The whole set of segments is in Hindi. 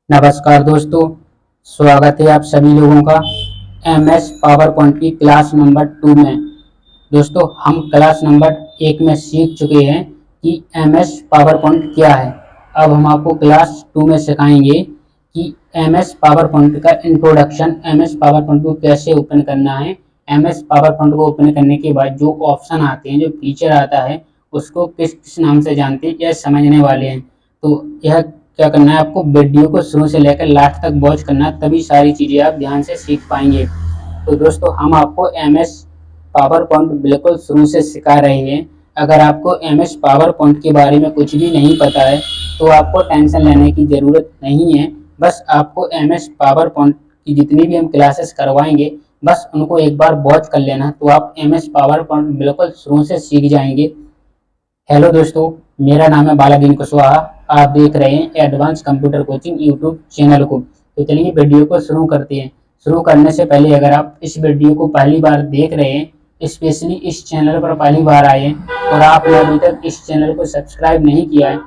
नमस्कार दोस्तों, स्वागत है आप सभी लोगों का एमएस पावर पॉइंट की क्लास नंबर 2 में। दोस्तों, हम क्लास नंबर 1 में सीख चुके हैं कि एमएस पावर पॉइंट क्या है। अब हम आपको क्लास 2 में सिखाएंगे कि एमएस पावर पॉइंट का इंट्रोडक्शन, एमएस पावर पॉइंट को कैसे ओपन करना है, एमएस पावर पॉइंट को ओपन करने के बाद जो ऑप्शन आते हैं, जो फीचर आता है, उसको किस किस नाम से जानते हैं, यह समझने वाले हैं। तो यह क्या करना है, आपको वीडियो को शुरू से लेकर लास्ट तक वॉच करना है, तभी सारी चीज़ें आप ध्यान से सीख पाएंगे। तो दोस्तों, हम आपको एमएस पावर पॉइंट बिल्कुल शुरू से सिखा रहे हैं। अगर आपको एमएस पावर पॉइंट के बारे में कुछ भी नहीं पता है तो आपको टेंशन लेने की ज़रूरत नहीं है। बस आपको एमएस पावर पॉइंट की जितनी भी हम क्लासेस करवाएंगे, बस उनको एक बार वॉच कर लेना, तो आप एमएस पावर पॉइंट बिल्कुल शुरू से सीख जाएंगे। हेलो दोस्तों, मेरा नाम है बालादीन कुशवाहा। आप देख रहे हैं advance computer coaching YouTube channel को। तो चलिए वीडियो को शुरू करते हैं। शुरू करने से पहले अगर आप इस वीडियो को पहली बार देख रहे हैं, स्पेशली इस चैनल पर पहली बार आए हैं और आपने अभी तक इस चैनल को सब्सक्राइब नहीं किया है,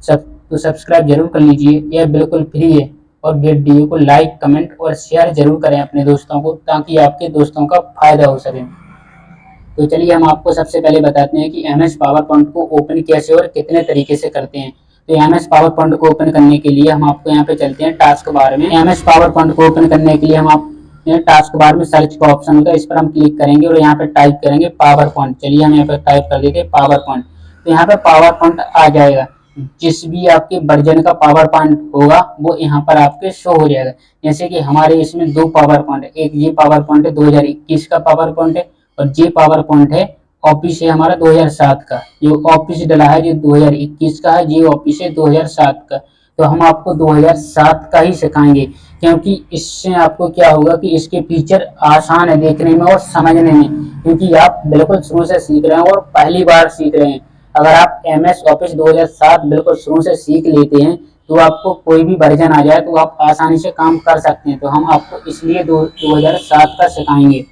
तो सब्सक्राइब जरूर कर लीजिए, यह बिल्कुल फ्री है। और वीडियो को लाइक, कमेंट और शेयर जरूर करें अपने दोस्तों को, ताकि आपके दोस्तों का फायदा हो सके। तो चलिए हम आपको सबसे पहले बताते हैं कि एमएस पावर पॉइंट को ओपन कैसे और कितने तरीके से करते हैं। तो एमएस पावर पॉइंट को ओपन करने के लिए हम आपको यहाँ पे चलते हैं टास्क बार में। एमएस पावर पॉइंट को ओपन करने के लिए हम आप टास्क बार में सर्च का ऑप्शन होता है, इस पर हम क्लिक करेंगे और यहाँ पे टाइप करेंगे पावर पॉइंट। चलिए हम यहाँ पे टाइप कर देते हैं पावर पॉइंट। तो यहाँ पे पावर पॉइंट आ जाएगा। जिस भी आपके वर्जन का पावर पॉइंट होगा वो यहाँ पर आपके शो हो जाएगा। जैसे कि हमारे इसमें दो पावर पॉइंट है, एक ये पावर पॉइंट है 2021 का पावर पॉइंट है, और ये पावर पॉइंट है ऑफिस है हमारा 2007 का। जो ऑफिस डला है जो 2021 का है, ये ऑफिस है 2007 का। तो हम आपको 2007 का ही सिखाएंगे, क्योंकि इससे आपको क्या होगा कि इसके फीचर आसान है देखने में और समझने में, क्योंकि आप बिल्कुल शुरू से सीख रहे हैं और पहली बार सीख रहे हैं। अगर आप एमएस ऑफिस 2007 बिल्कुल शुरू से सीख लेते हैं तो आपको कोई भी वर्जन आ जाए तो आप आसानी से काम कर सकते हैं। तो हम आपको इसलिए 2007 का सिखाएंगे।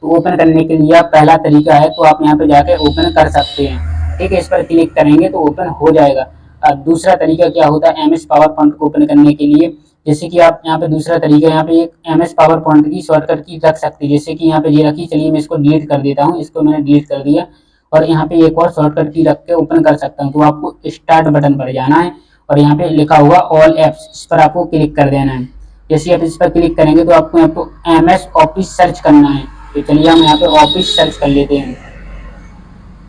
तो ओपन करने के लिए पहला तरीका है, तो आप यहाँ पे जाके ओपन कर सकते हैं। ठीक है, इस पर क्लिक करेंगे तो ओपन हो जाएगा। अब दूसरा तरीका क्या होता है एमएस पावर पॉइंट को ओपन करने के लिए, जैसे कि आप यहाँ पे दूसरा तरीका, यहाँ पे एक एमएस पावर पॉइंट की शॉर्टकट की रख सकते हैं। जैसे कि यहाँ पे ये रखी, चलिए मैं इसको डिलीट कर देता हूँ, इसको मैंने डिलीट कर दिया। और यहाँ पे एक और शॉर्टकट की रख के ओपन कर सकता हूँ। तो आपको स्टार्ट बटन पर जाना है और यहाँ पे लिखा हुआ ऑल एप्स, इस पर आपको क्लिक कर देना है। जैसे आप इस पर क्लिक करेंगे तो आपको यहाँ पे एमएस ऑफिस सर्च करना है। तो चलिए हम यहाँ पे ऑफिस सर्च कर लेते हैं।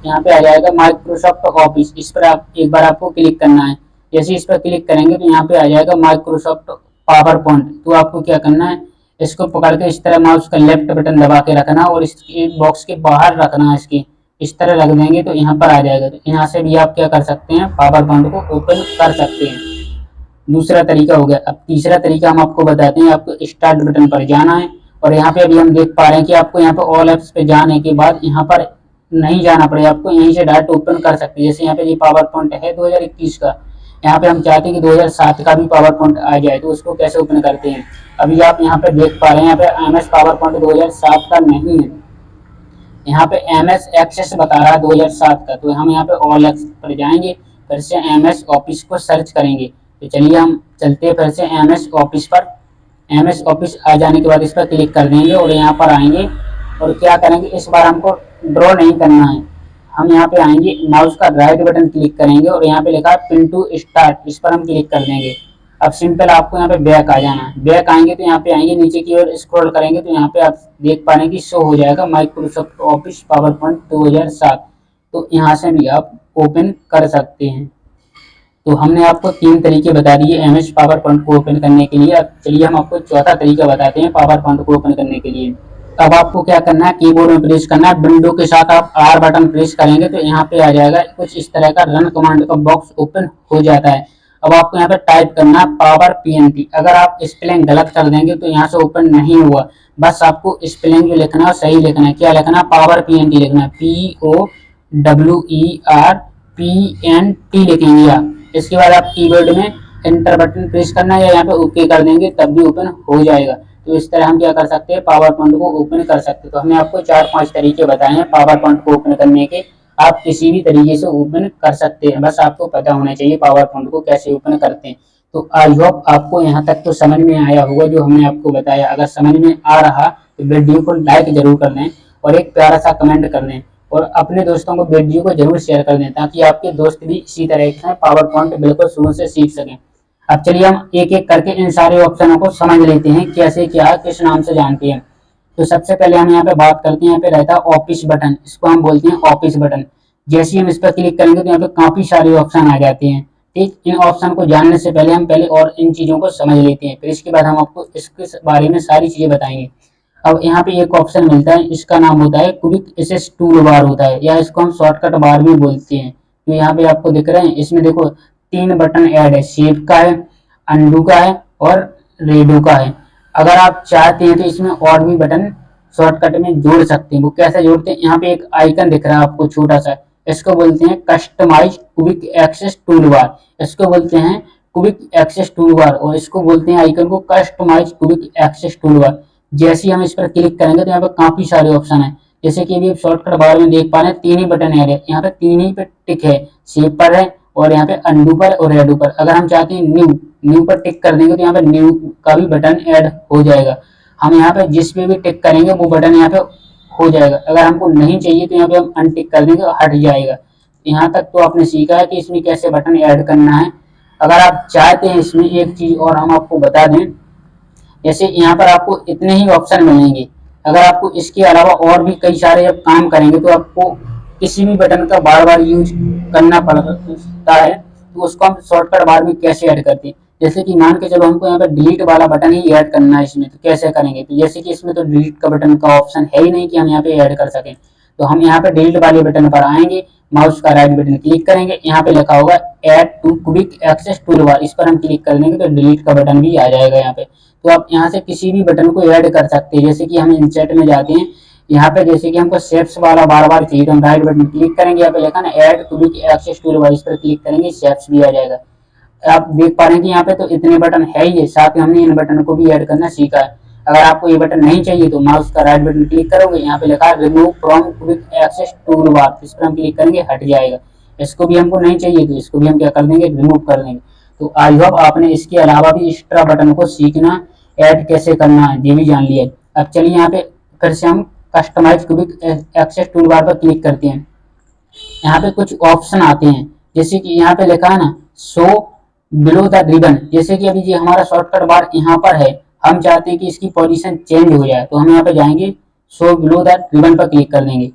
यहाँ पे आ जाएगा माइक्रोसॉफ्ट ऑफिस, इस पर आप एक बार आपको क्लिक करना है। जैसे इस पर क्लिक करेंगे तो यहाँ पे आ जाएगा माइक्रोसॉफ्ट पावर पॉइंट। तो आपको क्या करना है, इसको पकड़ के इस तरह माउस का लेफ्ट बटन दबा के रखना और इसके बॉक्स के बाहर रखना है, इसकी इस तरह रख देंगे तो यहाँ पर आ जाएगा। तो यहाँ से भी आप क्या कर सकते हैं, पावर पॉइंट को ओपन कर सकते हैं। दूसरा तरीका हो गया। अब तीसरा तरीका हम आपको बताते हैं। आपको स्टार्ट बटन पर जाना है और यहाँ पे अभी हम देख पा रहे हैं कि आपको यहाँ पे ऑल एप्स पे जाने के बाद यहाँ पर नहीं जाना पड़ेगा, आपको यहीं से डायरेक्ट ओपन कर सकते हैं। जैसे यहाँ पे ये पावर पॉइंट है 2021 का, यहाँ पे हम चाहते हैं कि 2007 का भी पावर पॉइंट आ जाए, तो उसको कैसे ओपन करते हैं। अभी आप यहाँ पे देख पा रहे हैं, यहाँ पे एमएस पावर पॉइंट 2007 का नहीं है, यहाँ पे एमएस एक्सेस बता रहा है 2007 का। तो हम यहाँ पे ऑल एप्स पर जाएंगे, फिर से एमएस ऑफिस को सर्च करेंगे। तो चलिए हम चलते हैं फिर से एमएस ऑफिस पर। एमएस ऑफिस आ जाने के बाद इस पर क्लिक कर देंगे और यहाँ पर आएंगे और क्या करेंगे, इस बार हमको ड्रॉ नहीं करना है। हम यहाँ पे आएंगे, माउस का राइट बटन क्लिक करेंगे और यहाँ पे लिखा है पिन टू स्टार्ट, इस पर हम क्लिक कर देंगे। अब सिंपल आपको यहाँ पे बैक आ जाना है। बैक आएंगे तो यहाँ पे आएंगे, नीचे की ओर स्क्रॉल करेंगे तो यहाँ पे आप देख पा रहे हैं कि शो हो जाएगा माइक्रोसॉफ्ट ऑफिस पावर पॉइंट 2007। तो यहाँ से भी आप ओपन कर सकते हैं। तो हमने आपको 3 तरीके बता दिए एमएस पावर पॉइंट को ओपन करने के लिए। अब चलिए हम आपको चौथा तरीका बताते हैं पावर पॉइंट को ओपन करने के लिए। अब आपको क्या करना है, कीबोर्ड में प्रेस करना है, विंडो के साथ आप आर बटन प्रेस करेंगे तो यहाँ पे आ जाएगा कुछ इस तरह का रन कमांड का बॉक्स ओपन हो जाता है। अब आपको यहाँ पे टाइप करना है पावर पीएनटी। अगर आप स्पेलिंग गलत कर देंगे तो यहाँ से ओपन नहीं हुआ। बस आपको स्पेलिंग जो लिखना है सही लिखना है। क्या लिखना है, पावर पीएनटी लिखना है, POWERPNT लिखेंगे आप। इसके बाद आप कीबोर्ड में एंटर बटन प्रेस करना है या यहाँ पे ओके कर देंगे, तब भी ओपन हो जाएगा। तो इस तरह हम क्या कर सकते हैं, पावर पॉइंट को ओपन कर सकते हैं। तो हमने आपको 4-5 तरीके बताए हैं पावर पॉइंट को ओपन करने के। आप किसी भी तरीके से ओपन कर सकते हैं, बस आपको पता होना चाहिए पावर पॉइंट को कैसे ओपन करते हैं। तो आई होप आपको यहाँ तक तो समझ में आया होगा जो हमने आपको बताया। अगर समझ में आ रहा तो वीडियो को लाइक जरूर कर दें और एक प्यारा सा कमेंट कर दें और अपने दोस्तों को वीडियो को जरूर शेयर कर दें ताकि आपके दोस्त भी इसी तरह से पावर पॉइंट बिल्कुल शुरू से सीख सकें। अब चलिए हम एक एक करके इन सारे ऑप्शनों को समझ लेते हैं, कैसे क्या किस नाम से जानते हैं। तो सबसे पहले हम यहाँ पे बात करते हैं, यहाँ पे रहता है ऑफिस बटन, इसको हम बोलते हैं ऑफिस बटन। जैसे ही हम इस पर क्लिक करेंगे तो यहाँ पे काफी सारे ऑप्शन आ जाते हैं। ठीक, इन ऑप्शन को जानने से पहले हम पहले और इन चीजों को समझ लेते हैं, फिर इसके बाद हम आपको इसके बारे में सारी चीजें बताएंगे। अब यहाँ पे एक ऑप्शन मिलता है, इसका नाम होता है क्विक एसेस टूल बार होता है, या इसको हम शॉर्टकट बार भी बोलते हैं। तो यहाँ पे आपको दिख रहे हैं, इसमें देखो 3 बटन ऐड है, शेप का है, अंडू का है और रेडो का है। अगर आप चाहते हैं तो इसमें और भी बटन शॉर्टकट में जोड़ सकते हैं। वो कैसे जोड़ते हैं, यहाँ पे एक आइकन दिख रहा है आपको छोटा सा, इसको बोलते हैं customise quick access toolbar, इसको बोलते हैं क्विक एक्सेस टूल बार, और इसको बोलते हैं आइकन को customise quick access toolbar. जैसे ही हम इस पर क्लिक करेंगे तो यहाँ पे काफी सारे ऑप्शन है, जैसे कि अभी शॉर्टकट बार में देख पा रहे हैं 3 ही बटन ऐड है, यहाँ पे 3 ही पे टिक है, शेप पर है और यहाँ पे अंडू पर और रेडो पर। अगर हम चाहते हैं न्यू पर टिक कर देंगे तो यहाँ पे न्यू का भी बटन ऐड हो जाएगा। हम यहाँ पे जिस पे भी टिक करेंगे वो बटन यहाँ पे हो जाएगा। अगर हमको नहीं चाहिए तो यहाँ पे हम अनटिक कर देंगे, हट जाएगा। यहाँ तक तो आपने सीखा है कि इसमें कैसे बटन ऐड करना है। अगर आप चाहते हैं इसमें एक चीज और हम आपको बता दें, जैसे यहाँ पर आपको इतने ही ऑप्शन मिलेंगे, अगर आपको इसके अलावा और भी कई सारे जब काम करेंगे तो आपको किसी भी बटन का बार बार यूज करना पड़ता है। तो उसको हम शॉर्टकट बार में कैसे ऐड करते हैं, जैसे कि मान के चलो हमको यहाँ पे डिलीट वाला बटन ही ऐड करना है इसमें, तो कैसे करेंगे। तो जैसे कि इसमें तो डिलीट का बटन का ऑप्शन है ही नहीं कि हम यहाँ पे ऐड कर सकें, तो हम यहाँ पे डिलीट वाले बटन पर आएंगे, माउस का राइट बटन क्लिक करेंगे, यहाँ पे लिखा होगा add to quick access toolbar, इस पर हम क्लिक कर देंगे तो डिलीट का बटन भी आ जाएगा यहाँ पे। तो आप यहाँ से किसी भी बटन को ऐड कर सकते हैं। जैसे कि हम इंसर्ट में जाते हैं, यहाँ पे जैसे कि हमको शेप्स वाला बार बार चाहिए तो हम राइट बटन क्लिक करेंगे, यहाँ पे लिखा ना add quick access toolbar, इस पर क्लिक करेंगे, शेप्स भी आ जाएगा। आप देख पा रहे हैं कि यहाँ पे तो इतने बटन है ही है, साथ ही हमने इन बटन को भी ऐड करना सीखा है। अगर आपको ये बटन नहीं चाहिए तो माउस का राइट बटन क्लिक करोगे, यहाँ पे लिखा है remove from quick access toolbar, इस पर हम क्लिक करेंगे, हट जाएगा। इसको भी हमको नहीं चाहिए तो इसको भी हम क्या कर देंगे, रिमूव कर देंगे। तो आई होप आपने इसके अलावा भी एक्स्ट्रा बटन को सीखना, ऐड कैसे करना है ये भी जान लिया। अब चलिए यहाँ पे फिर से हम customise quick access toolbar पर क्लिक करते हैं। यहाँ पे कुछ ऑप्शन आते हैं, जैसे कि यहाँ पे लिखा है ना शो बिलो द रिबन, जैसे कि अभी ये हमारा शॉर्टकट बार यहाँ पर है, हम चाहते हैं कि इसकी पोजीशन चेंज हो जाए, तो हम यहाँ पे जाएंगे शो बिलो द रिबन पर क्लिक कर देंगे।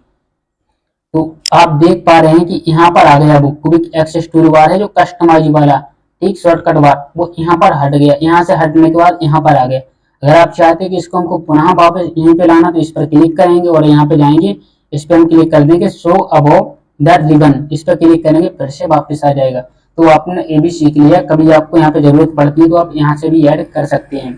तो आप देख पा रहे हैं कि यहाँ पर आ गया वो क्विक एक्सेस टूल बार है जो कस्टमाइज वाला, ठीक शॉर्टकट बार, वो यहाँ पर हट गया। यहाँ से हटने के बाद यहाँ पर आ गया। अगर आप चाहते हैं कि इसको हमको पुनः वापस यहीं पे लाना तो इस पर क्लिक करेंगे और यहाँ पे जाएंगे, इस पर हम क्लिक कर देंगे शो अबव द रिबन, इस पर क्लिक करेंगे, फिर से वापस आ जाएगा। तो आपने ये भी सीख लिया, कभी आपको यहाँ पे जरूरत पड़ती है तो आप यहाँ से भी ऐड कर सकते हैं।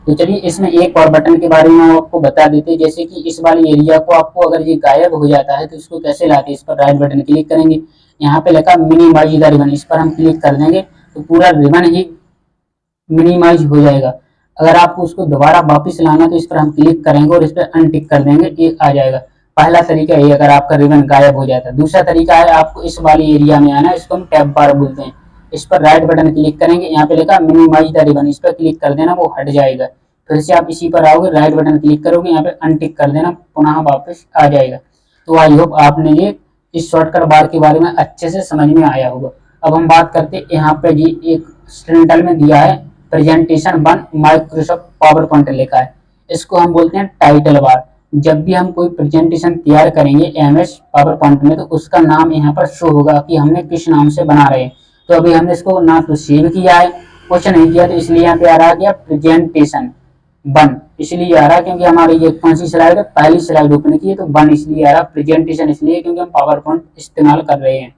तो चलिए इसमें एक और बटन के बारे में आपको बता देते हैं, जैसे कि इस वाले एरिया को आपको अगर ये गायब हो जाता है तो इसको कैसे लाते हैं। इस पर राइट बटन क्लिक करेंगे, यहाँ पे लिखा मिनिमाइज द रिबन, इस पर हम क्लिक कर देंगे तो पूरा रिबन ही मिनिमाइज हो जाएगा। अगर आपको उसको दोबारा वापस लाना तो इस पर हम क्लिक करेंगे और इस पर अनटिक कर देंगे, ये आ जाएगा। पहला तरीका ये अगर आपका रिबन गायब हो जाता है। दूसरा तरीका है आपको इस वाले एरिया में आना है, इसको हम टैब बार बोलते हैं। इस पर राइट बटन क्लिक करेंगे, यहाँ पे लिखा मिनिमाइज द रिबन, इस पर क्लिक कर देना, वो हट जाएगा। फिर से आप इसी पर आओगे, राइट बटन क्लिक करोगे, यहाँ पे अनटिक कर देना, पुनः वापस आ जाएगा। तो आई होप आपने ये इस शॉर्टकट बार के बारे में अच्छे से समझ में आया होगा। अब हम बात करते हैं, यहाँ पे जी एक टाइटल में दिया है प्रेजेंटेशन 1 माइक्रोसॉफ्ट पावर पॉइंट लिखा है, इसको हम बोलते हैं टाइटल बार। जब भी हम कोई प्रेजेंटेशन तैयार करेंगे एमएस पावर पॉइंट में तो उसका नाम यहाँ पर शो होगा कि हमने किस नाम से बना रहे हैं। तो अभी हमने इसको ना तो सेव किया है, कुछ नहीं किया, तो इसलिए यहाँ पे आ रहा है प्रेजेंटेशन 1, इसलिए आ रहा क्योंकि हमारी ये कौन सी स्लाइड है, पहली स्लाइड ओपन की है, तो 1 इसलिए आ रहा, प्रेजेंटेशन इसलिए क्योंकि हम पावर पॉइंट इस्तेमाल कर रहे हैं।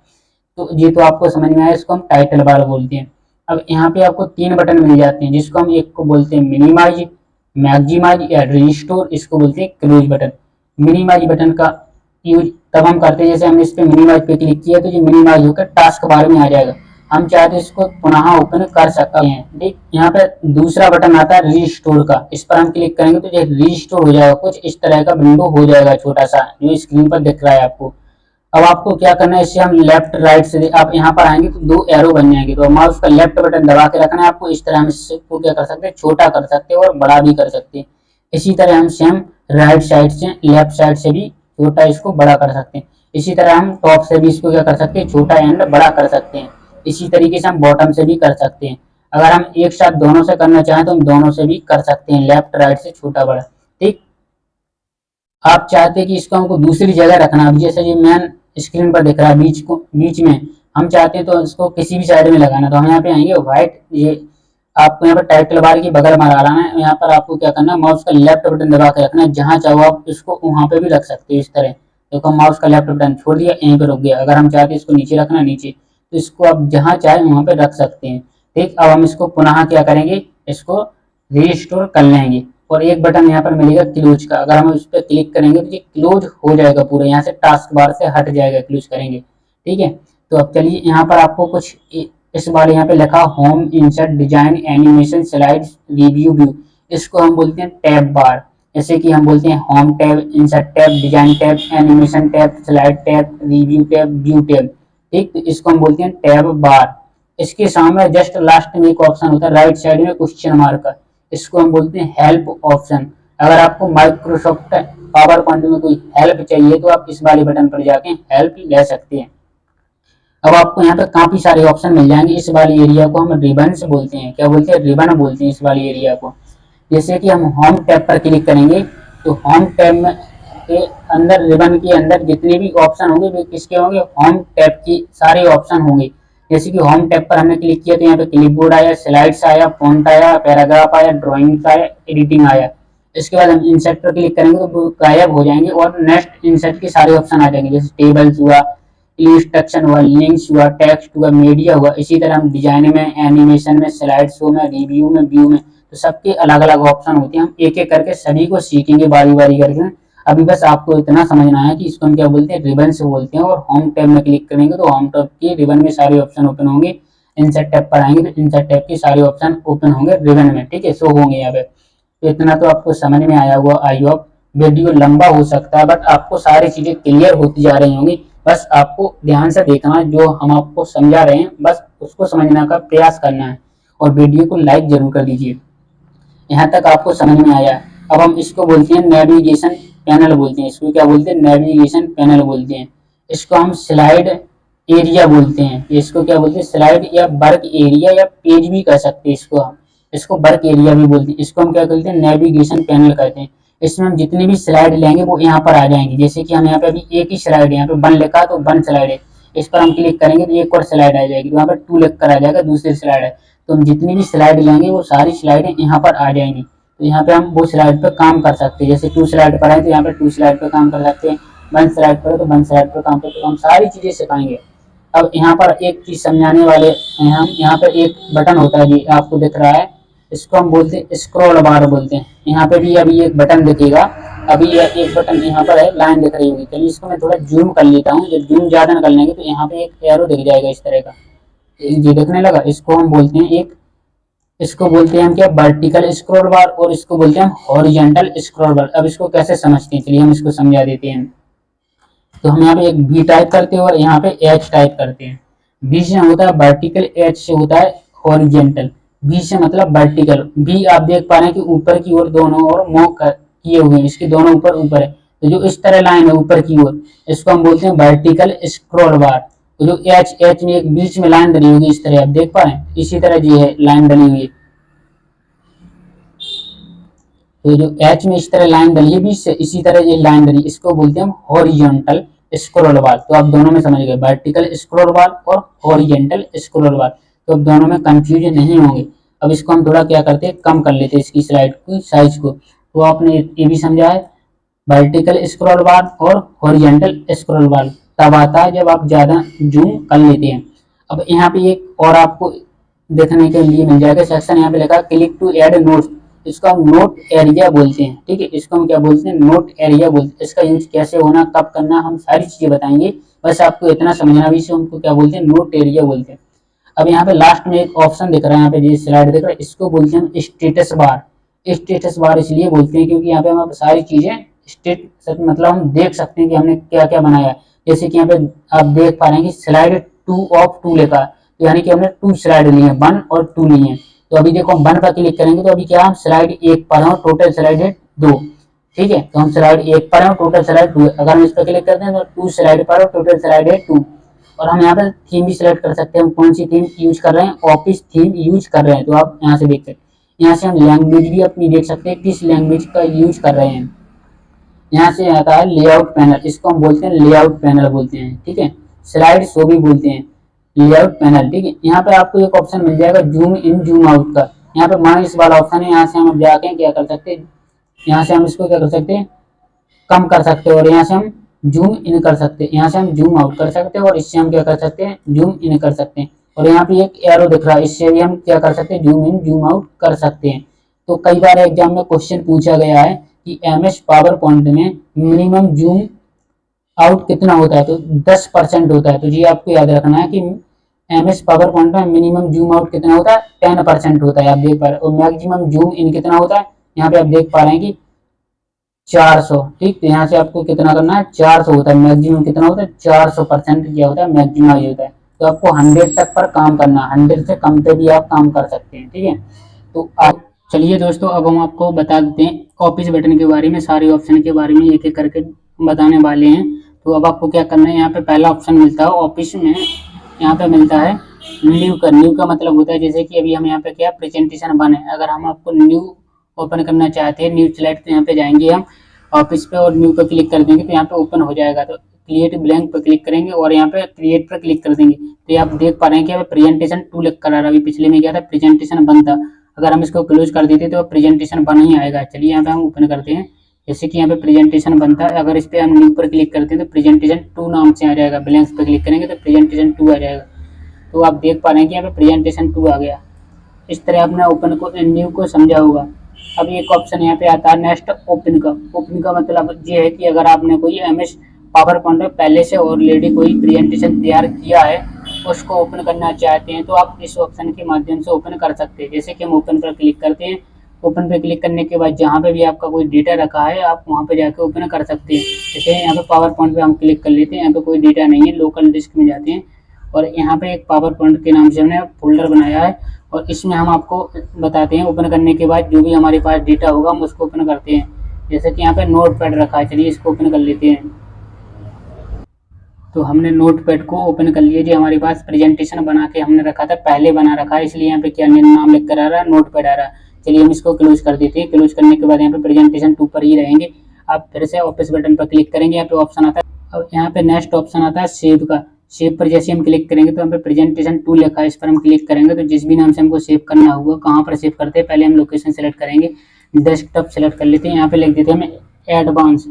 तो ये तो आपको समझ में आया, इसको हम टाइटल बार बोलते हैं। अब यहाँ पे आपको 3 बटन मिल जाते हैं, जिसको हम एक को बोलते हैं मिनिमाइज, मैक्सिमाइज या रिस्टोर, इसको बोलते हैं क्लोज बटन। मिनिमाइज बटन का यूज तब हम करते हैं जैसे हमने इस पे मिनिमाइज पे क्लिक किया तो ये मिनिमाइज होकर टास्क बार में आ जाएगा। हम चाहते इसको पुनः ओपन कर सकते हैं। ठीक, यहाँ पे दूसरा बटन आता है रिस्टोर का, इस पर हम क्लिक करेंगे तो ये रिस्टोर हो जाएगा, कुछ इस तरह का विंडो हो जाएगा छोटा सा, जो स्क्रीन पर दिख रहा है आपको। अब आपको क्या करना है, इससे हम लेफ्ट राइट से आप यहाँ पर आएंगे तो दो एरो बन जाएंगे, तो माउस का लेफ्ट बटन दबा के रखना है आपको। इस तरह हम इसको क्या कर सकते हैं, छोटा कर सकते हैं और बड़ा भी कर सकते हैं। इसी तरह हम सेम राइट साइड से लेफ्ट साइड से भी छोटा इसको बड़ा कर सकते हैं। इसी तरह हम टॉप से भी इसको क्या कर सकते हैं, छोटा एंड बड़ा कर सकते हैं। इसी तरीके से हम बॉटम से भी कर सकते हैं। अगर हम एक साथ दोनों से करना चाहें तो हम दोनों से भी कर सकते हैं, लेफ्ट राइट से छोटा बड़ा। ठीक, आप चाहते हैं कि इसको हमको दूसरी जगह रखना, अब जैसे ये मैन स्क्रीन पर दिख रहा है बीच में, हम चाहते हैं तो इसको किसी भी साइड में लगाना, तो हम यहाँ पे आएंगे व्हाइट, ये आपको यहाँ पर टाइटल बार की बगल में डालना है। यहाँ पर आपको क्या करना है, माउस का लेफ्ट बटन दबा के रखना है, जहां चाहो आप इसको वहां पे भी रख सकते हो इस तरह। देखो माउस का लेफ्ट बटन छोड़ दिया, यहीं पे रुक गया। अगर हम चाहते हैं इसको नीचे रखना, नीचे, तो इसको आप जहां चाहे वहां पे रख सकते हैं। ठीक, अब हम इसको पुनः क्या करेंगे, इसको रीस्टोर कर लेंगे। और एक बटन यहाँ पर मिलेगा क्लोज का, अगर हम उस पर क्लिक करेंगे तो ये क्लोज हो जाएगा पूरा, यहाँ से टास्क बार से हट जाएगा क्लोज करेंगे। ठीक है, तो अब चलिए यहाँ पर आपको कुछ इस बार यहाँ पे लिखा home, insert, design, animation, slides, review, view, इसको हम बोलते हैं टैब बार। जैसे कि हम बोलते हैं home tab, insert tab, design tab, animation tab, slide tab, review tab, view tab. ठीक, तो इसको हम बोलते हैं टैब बार। इसके सामने जस्ट लास्ट में एक ऑप्शन होता है राइट साइड में क्वेश्चन मार्क का, इसको हम बोलते हैं हेल्प ऑप्शन। अगर आपको माइक्रोसॉफ्ट पावर पॉइंट में कोई हेल्प चाहिए तो आप इस वाले बटन पर जाके हेल्प ले सकते हैं। अब आपको यहाँ पे काफी सारे ऑप्शन मिल जाएंगे। इस वाले एरिया को हम रिबन से बोलते हैं, क्या बोलते हैं, रिबन बोलते हैं इस वाले एरिया को। जैसे कि हम होम टैब पर क्लिक करेंगे तो होम टैब में के अंदर, रिबन के अंदर जितने भी ऑप्शन होंगे वे किसके होंगे, होम टैब की सारे ऑप्शन होंगे। जैसे कि होम टैब पर हमने क्लिक किया तो यहाँ पे क्लिपबोर्ड आया, स्लाइड्स आया, फॉन्ट आया, पैराग्राफ आया, ड्राइंग्स आया, एडिटिंग आया। इसके बाद हम इंसर्ट पर क्लिक करेंगे तो वो गायब हो जाएंगे और नेक्स्ट इंसर्ट के सारे ऑप्शन आ जाएंगे, जैसे टेबल्स हुआ, इलस्ट्रक्शन हुआ, लिंक्स हुआ, टेक्स्ट हुआ, मीडिया हुआ। इसी तरह हम डिजाइन में, एनिमेशन में, स्लाइड शो में, रिव्यू में, व्यू में, तो सबके अलग अलग ऑप्शन होते हैं। हम एक एक करके सभी को सीखेंगे बारी बारी करके। अभी बस आपको इतना समझना है कि इसको हम क्या बोलते हैं, रिबन से बोलते हैं। और होम टैब में क्लिक करेंगे तो होम टैब के रिबन में सारे ऑप्शन ओपन होंगे। इंसर्ट टैब पर आएंगे तो इंसर्ट टैब के सारे ऑप्शन ओपन होंगे रिबन में। ठीक है, शो होंगे यहाँ पे। तो इतना तो आपको समझ में आया हुआ, आई होप। वीडियो लंबा हो सकता है बट आपको सारी चीजें क्लियर होती जा रही होंगी। बस आपको ध्यान से देखना है, जो हम आपको समझा रहे हैं बस उसको समझने का प्रयास करना है। और वीडियो को लाइक जरूर कर दीजिए। यहाँ तक आपको समझ में आया। अब हम इसको बोलते हैं नेविगेशन पैनल बोलते हैं, इसको क्या बोलते हैं, नेविगेशन पैनल बोलते हैं। इसको हम स्लाइड एरिया बोलते हैं, इसको क्या बोलते हैं, स्लाइड या वर्क एरिया या पेज भी कह सकते हैं इसको हम। इसको वर्क एरिया भी बोलते हैं। इसको हम क्या कहते हैं, नेविगेशन पैनल कहते हैं। इसमें हम जितनी भी स्लाइड लेंगे वो यहाँ पर आ जाएंगे। जैसे कि हम यहाँ पे अभी एक ही स्लाइड है, यहाँ पे वन लिखा तो वन स्लाइड है, इस पर हम क्लिक करेंगे तो एक और स्लाइड आ जाएगी, वहाँ पर टू लिख कर आ जाएगा, दूसरी स्लाइड है। तो हम जितनी भी स्लाइड लेंगे वो सारी स्लाइडें यहाँ पर आ जाएंगी। तो यहाँ पे हम वो स्लाइड पर काम कर सकते हैं। जैसे टू स्लाइड पर है तो यहाँ पे टू स्लाइड पर काम कर सकते हैं, वन स्लाइड पर है तो वन स्लाइड पर काम करते हैं। हम सारी चीजें सिखाएंगे। अब यहाँ पर एक चीज समझाने वाले हैं हम। यहाँ पर एक बटन होता है जी, आपको दिख रहा है, इसको हम बोलते हैं स्क्रॉल बार बोलते हैं। यहाँ पे भी अभी एक बटन दिखेगा, अभी यह एक बटन यहाँ पर है, लाइन दिख रही होगी। चलिए इसको मैं थोड़ा जूम कर लेता हूँ। जब जूम ज्यादा कर लेंगे तो यहाँ पे एक एरो दिख जाएगा इस तरह का, ये दिखने लगा। इसको हम बोलते हैं एक, इसको बोलते हैं हम क्या, वर्टिकल स्क्रॉल बार, और इसको बोलते हैं हम हॉरिजॉन्टल स्क्रॉल बार। अब इसको कैसे समझते हैं, चलिए हम इसको समझा देते हैं। तो हम यहाँ पे एक बी टाइप करते हैं और यहाँ पे एच टाइप करते हैं। बी से होता है वर्टिकल, एच से होता है हॉरिजॉन्टल। बी से मतलब वर्टिकल, बी आप देख पा रहे हैं कि ऊपर की ओर दोनों ओर मूव किए हुए हैं, इसके दोनों ऊपर ऊपर है। तो जो इस तरह लाइन है ऊपर की ओर, इसको हम बोलते हैं वर्टिकल स्क्रॉल बार। तो जो एच, एच में एक बीच में लाइन डली होगी इस तरह, आप देख पा रहे हैं, इसी तरह ये है लाइन डली हुई है। तो जो एच में इस तरह लाइन डली है बीच से, इसी तरह ये लाइन डली, इसको बोलते हैं हम हॉरिजॉन्टल स्क्रॉल बार। तो आप दोनों में समझ गए, वर्टिकल स्क्रॉल बार और हॉरिजॉन्टल स्क्रॉल बार। तो अब दोनों में कंफ्यूजन नहीं होंगे। अब इसको हम थोड़ा क्या करते हैं, कम कर लेते हैं इसकी स्लाइड की साइज को। तो आपने ये भी समझा है, वर्टिकल स्क्रॉल बार और हॉरिजॉन्टल स्क्रॉल बार तब आता है जब आप ज्यादा जूम कर लेते हैं। अब यहाँ पे एक और आपको देखने के लिए मिल जाएगा सेक्शन, यहाँ पे लिखा क्लिक टू ऐड नोट्स, इसको हम नोट एरिया बोलते हैं। ठीक है, इसको हम क्या बोलते हैं, नोट एरिया बोलते हैं। इसका यूज कैसे होना, कब करना, हम सारी चीजें बताएंगे। बस आपको इतना समझना भी, इसे हमको क्या बोलते हैं, नोट एरिया बोलते हैं। अब यहाँ पे लास्ट में एक ऑप्शन दिख रहा है, यहाँ पे जो स्लाइड दिख रहा है, इसको बोलते हैं स्टेटस बार। स्टेटस बार इसलिए बोलते हैं क्योंकि यहाँ पे हम सारी चीजें स्टेट मतलब हम देख सकते हैं कि हमने क्या क्या बनाया है। जैसे कि यहाँ पे आप देख पा रहे हैं कि स्लाइड 2 ऑफ 2 लिखा है, तो यानी कि हमने 2 स्लाइड ली है, 1 और 2 ली है। तो अभी देखो हम 1 पर क्लिक करेंगे तो अभी क्या हम स्लाइड 1 पर हैं, टोटल स्लाइड है 2। ठीक है, तो हम स्लाइड 1 पर हैं, टोटल स्लाइड 2 है। अगर हम इस पर क्लिक करते हैं तो 2 स्लाइड पर और टोटल स्लाइड है 2। और हम यहाँ पर थीम भी सिलेक्ट कर सकते हैं, हम कौन सी थीम यूज कर रहे हैं, ऑफिस थीम यूज कर रहे हैं, तो आप यहाँ से देख सकते हैं। यहाँ से हम लैंग्वेज भी अपनी देख सकते हैं, किस लैंग्वेज का यूज कर रहे हैं। यहाँ से आता है लेआउट पैनल, इसको हम बोलते हैं लेआउट पैनल बोलते हैं। ठीक है, स्लाइड शो भी बोलते हैं, लेआउट पैनल। ठीक है, यहाँ पे आपको एक ऑप्शन मिल जाएगा जूम इन जूम आउट का। यहाँ पे माइनस वाला ऑप्शन है, यहाँ से हम जाके क्या कर सकते हैं, यहाँ से हम इसको क्या कर सकते हैं, कम कर सकते हैं, और यहाँ से हम जूम इन कर सकते हैं, यहाँ से हम जूम आउट कर सकते हैं, और इससे हम क्या कर सकते हैं, जूम इन कर सकते हैं। और यहाँ पे एक एरो दिख रहा है, इससे भी हम क्या कर सकते हैं, जूम इन जूम आउट कर सकते हैं। तो कई बार एग्जाम में क्वेश्चन पूछा गया है कि एमएस पावर पॉइंट में मिनिमम जूम आउट कितना होता है, तो 10% होता है। तो जी आपको याद रखना है कि एमएस पावर पॉइंट में मिनिमम जूम आउट कितना होता है, 10% होता है, आप देख पा रहे हैं। और मैक्सिमम जूम इन कितना होता है, यहाँ पे आप देख पा रहे हैं कि 400। ठीक, तो यहाँ से आपको कितना करना है, 400 होता है मैक्सिमम, कितना होता है 400% क्या होता है, मैक्सिमाइज होता है। तो आपको 100 तक पर काम करना है, 100 से कम पे भी आप काम कर सकते हैं। ठीक है, तो आप चलिए दोस्तों, अब हम आपको बता देते हैं ऑफिस बटन के बारे में, सारे ऑप्शन के बारे में एक एक करके बताने वाले हैं। तो अब आपको क्या करना है, यहाँ पे पहला ऑप्शन मिलता है ऑफिस में, यहाँ पे मिलता है न्यू का। न्यू का मतलब होता है जैसे कि अभी हम यहाँ पे क्या प्रेजेंटेशन बने, अगर हम आपको न्यू ओपन करना चाहते हैं, न्यू स्लाइड, तो यहाँ पे जाएंगे हम ऑफिस पे और न्यू पे क्लिक कर देंगे तो यहाँ पे ओपन हो जाएगा। तो क्रिएट ब्लैंक पे क्लिक करेंगे और यहाँ पे क्रिएट पर क्लिक कर देंगे, तो आप देख पा रहे हैं कि प्रेजेंटेशन 2 लिख कर आ रहा है। अभी पिछले में क्या था, प्रेजेंटेशन 1 था। अगर हम इसको क्लोज कर देते तो प्रेजेंटेशन 1 ही आएगा। चलिए यहाँ पे हम ओपन करते हैं, जैसे कि यहाँ पे प्रेजेंटेशन 1 था, अगर इस पे हम न्यू पर क्लिक करते हैं तो प्रेजेंटेशन 2 नाम से आ जाएगा। ब्लैंक पे क्लिक करेंगे तो प्रेजेंटेशन 2 आ जाएगा। तो आप देख पा रहे हैं कि यहाँ पे प्रेजेंटेशन 2 आ गया। इस तरह आपने ओपन को न्यू को समझा होगा। अब एक ऑप्शन यहाँ पे आता है नेक्स्ट ओपन का। ओपन का मतलब ये है कि अगर आपने कोई एमएस पावर पॉइंट में पहले से ऑलरेडी कोई प्रेजेंटेशन तैयार किया है, उसको ओपन करना चाहते हैं, तो आप इस ऑप्शन के माध्यम से ओपन कर सकते हैं। जैसे कि हम ओपन पर क्लिक करते हैं, ओपन पे क्लिक करने के बाद जहाँ पे भी आपका कोई डेटा रखा है आप वहाँ पे जाके ओपन कर सकते हैं। जैसे यहाँ पे पावर पॉइंट पे हम क्लिक कर लेते हैं, यहाँ पे कोई डेटा नहीं है, लोकल डिस्क में जाते हैं और यहाँ पे एक पावर पॉइंट के नाम से हमने फोल्डर बनाया है, और इसमें हम आपको बताते हैं ओपन करने के बाद जो भी हमारे पास डेटा होगा हम उसको ओपन करते हैं। जैसे कि यहाँ पे नोट पैड रखा है, चलिए इसको ओपन कर लेते हैं। तो हमने नोट पैड को ओपन कर लिया जी। हमारे पास प्रेजेंटेशन बना के हमने रखा था, पहले बना रखा है, इसलिए यहाँ पे क्या नाम लिख कर आ रहा है, नोट पैड आ रहा है। चलिए हम इसको क्लोज कर देते हैं। क्लोज करने के बाद यहाँ पे प्रेजेंटेशन 2 पर ही रहेंगे। आप फिर से ऑफिस बटन पर क्लिक करेंगे, यहाँ पे ऑप्शन आता है, अब यहाँ पे नेक्स्ट ऑप्शन आता है सेव का। सेव पर जैसे हम क्लिक करेंगे तो यहाँ पे प्रेजेंटेशन 2 लिखा है, इस पर हम क्लिक करेंगे तो जिस भी नाम से हमको सेव करना होगा, कहाँ पर सेव करते हैं, पहले हम लोकेशन सेलेक्ट करेंगे, डेस्कटॉप सेलेक्ट कर लेते हैं। यहाँ पे लिख देते हैं हमें advance,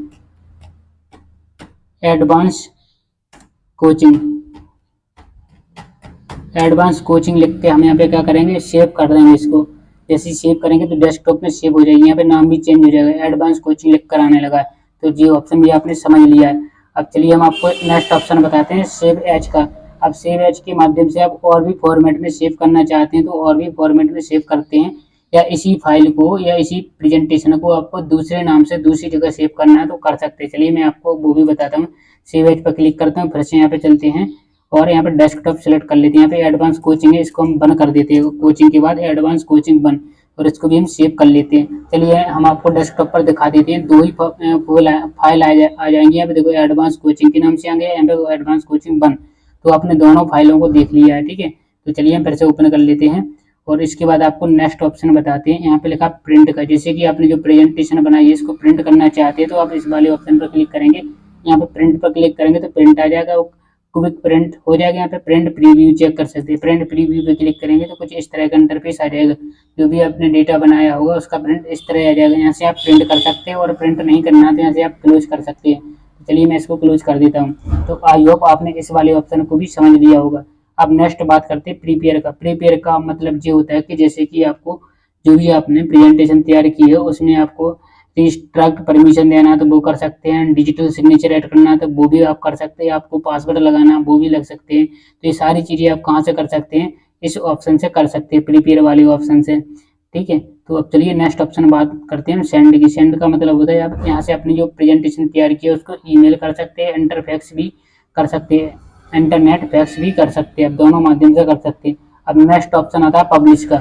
advance coaching, advance coaching लिख के हम यहाँ पे क्या करेंगे, सेव कर देंगे इसको। जैसे ही सेव करेंगे तो डेस्कटॉप में सेव हो जाएगी, यहाँ पे नाम भी चेंज हो जाएगा, एडवांस कोचिंग लिख कर आने लगा है। तो जी ऑप्शन भी आपने समझ लिया है। अब चलिए हम आपको नेक्स्ट ऑप्शन बताते हैं सेव एज का। अब सेव एज के माध्यम से आप और भी फॉर्मेट में सेव करना चाहते हैं तो और भी फॉर्मेट में सेव करते हैं, या इसी फाइल को या इसी प्रेजेंटेशन को आपको दूसरे नाम से दूसरी जगह सेव करना है तो कर सकते हैं। चलिए मैं आपको वो भी बताता हूँ। सेव एज पर क्लिक करता हूँ, फिर से यहाँ पे चलते हैं और यहाँ पे डेस्कटॉप सेलेक्ट कर लेते हैं। यहाँ पे एडवांस कोचिंग है, इसको हम बंद कर देते हैं, कोचिंग के बाद एडवांस कोचिंग बंद, और इसको भी हम सेव कर लेते हैं। चलिए हम आपको डेस्कटॉप पर दिखा देते हैं, दो ही फाइल आ जाएंगी। यहाँ पे देखो एडवांस कोचिंग के नाम से आएंगे, यहाँ पे एडवांस कोचिंग बंद, तो आपने दोनों फाइलों को देख लिया है। ठीक है, तो चलिए हम फिर से ओपन कर लेते हैं और इसके बाद आपको नेक्स्ट ऑप्शन बताते हैं। यहाँ पे लिखा प्रिंट का, जैसे कि आपने जो प्रेजेंटेशन बनाई है इसको प्रिंट करना चाहते हैं तो आप इस वाले ऑप्शन पर क्लिक करेंगे। यहाँ पे प्रिंट पर क्लिक करेंगे तो प्रिंट आ जाएगा, क्विक प्रिंट हो जाएगा। यहाँ पे प्रिंट प्रीव्यू चेक कर सकते हैं, प्रिंट प्रीव्यू पे क्लिक करेंगे तो कुछ इस तरह का इंटरफेस आ जाएगा, जो भी आपने डेटा बनाया होगा उसका प्रिंट इस तरह आ जाएगा। यहाँ से आप प्रिंट कर सकते हैं और प्रिंट नहीं करना तो यहाँ से आप क्लोज कर सकते हैं। चलिए मैं इसको क्लोज कर देता हूँ। तो आई होप आपने इस वाले ऑप्शन को भी समझ लिया होगा। अब नेक्स्ट बात करते हैं प्रीपेयर का। प्रीपेयर का मतलब ये होता है कि जैसे कि आपको जो भी आपने प्रेजेंटेशन तैयार की है उसमें आपको रिस्ट्रक्ट परमिशन देना है तो वो कर सकते हैं, डिजिटल सिग्नेचर ऐड करना है तो वो भी आप कर सकते हैं, आपको पासवर्ड लगाना है वो भी लग सकते हैं। तो ये सारी चीज़ें आप कहाँ से कर सकते हैं, इस ऑप्शन से कर सकते हैं, प्रीपेयर वाले ऑप्शन से। ठीक है, तो अब चलिए नेक्स्ट ऑप्शन बात करते हैं सेंड की। सेंड का मतलब होता है आप यहाँ से अपनी जो प्रेजेंटेशन तैयार की है उसको ईमेल कर सकते हैं, इंटरफेक्स भी कर सकते हैं, इंटरनेट फैक्स भी कर सकते हैं, दोनों माध्यम से कर सकते हैं। अब नेक्स्ट ऑप्शन आता है पब्लिश का।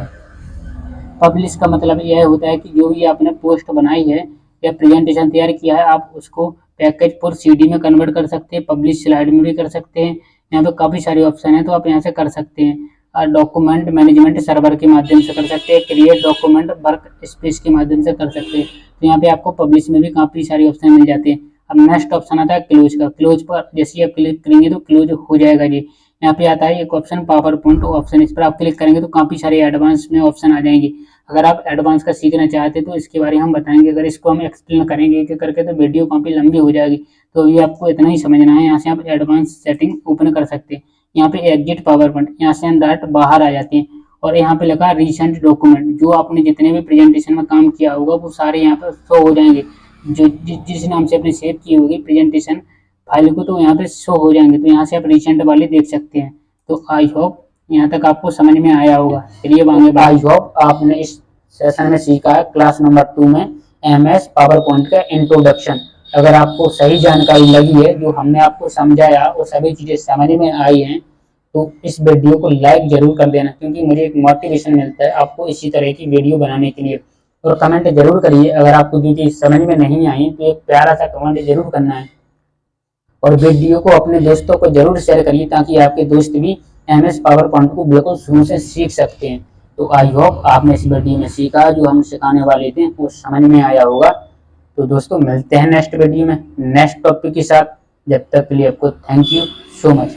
पब्लिश का मतलब यह होता है कि जो भी आपने पोस्ट बनाई है या प्रेजेंटेशन तैयार किया है, आप उसको पैकेज पर सीडी में कन्वर्ट कर सकते हैं, पब्लिश स्लाइड में भी कर सकते हैं। यहाँ पे काफ़ी सारे ऑप्शन हैं, तो आप यहाँ से कर सकते हैं। और डॉक्यूमेंट मैनेजमेंट सर्वर के माध्यम से कर सकते हैं, क्रिएट डॉक्यूमेंट वर्क स्पेस के माध्यम से कर सकते हैं। तो यहाँ पे आपको पब्लिश में भी काफ़ी सारे ऑप्शन मिल जाते हैं। अब नेक्स्ट ऑप्शन आता है क्लोज का। क्लोज पर जैसे ही आप क्लिक करेंगे तो क्लोज हो जाएगा जी। यहाँ पे आता है एक ऑप्शन पावर पॉइंट ऑप्शन, इस पर आप क्लिक करेंगे तो काफ़ी सारे एडवांस में ऑप्शन आ जाएंगे। अगर आप एडवांस का सीखना चाहते हैं तो इसके बारे में हम बताएंगे। अगर इसको हम एक्सप्लेन करेंगे एक करके तो वीडियो काफ़ी लंबी हो जाएगी, तो ये आपको इतना ही समझना है। यहाँ से आप एडवांस सेटिंग ओपन कर सकते हैं। यहाँ पे एग्जिट पावर पॉइंट, यहाँ से हम डायरेक्ट बाहर आ जाते हैं और यहाँ पे लगा रिसेंट डॉक्यूमेंट, जो आपने जितने भी प्रेजेंटेशन में काम किया होगा वो सारे यहाँ पे शो हो जाएंगे। जो जिस नाम से आपने सेव की होगी प्रेजेंटेशन फाइल को, तो यहाँ पे शो हो जाएंगे। तो यहाँ से आप रिसेंट वाले देख सकते हैं। तो आई होप यहाँ तक आपको समझ में आया होगा। चलिए आगे आई होप आपने इस सेशन में सीखा है क्लास नंबर 2 में MS पावर पॉइंट का इंट्रोडक्शन। अगर आपको सही जानकारी लगी है, जो हमने आपको समझाया वो सभी चीज़ें समझ में आई हैं, तो इस वीडियो को लाइक जरूर कर देना, क्योंकि मुझे एक मोटिवेशन मिलता है आपको इसी तरह की वीडियो बनाने के लिए। और कमेंट जरूर करिए, अगर आपको जो चीज़ समझ में नहीं आई तो एक प्यारा सा कमेंट जरूर करना है। और वीडियो को अपने दोस्तों को जरूर शेयर करिए, ताकि आपके दोस्त भी MS पावर पॉइंट को बिल्कुल शुरू से सीख सकते हैं। तो आई होप आपने इस वीडियो में सीखा, जो हम सिखाने वाले थे वो समझ में आया होगा। तो दोस्तों मिलते हैं नेक्स्ट वीडियो में नेक्स्ट टॉपिक के साथ। जब तक के लिए आपको थैंक यू सो मच।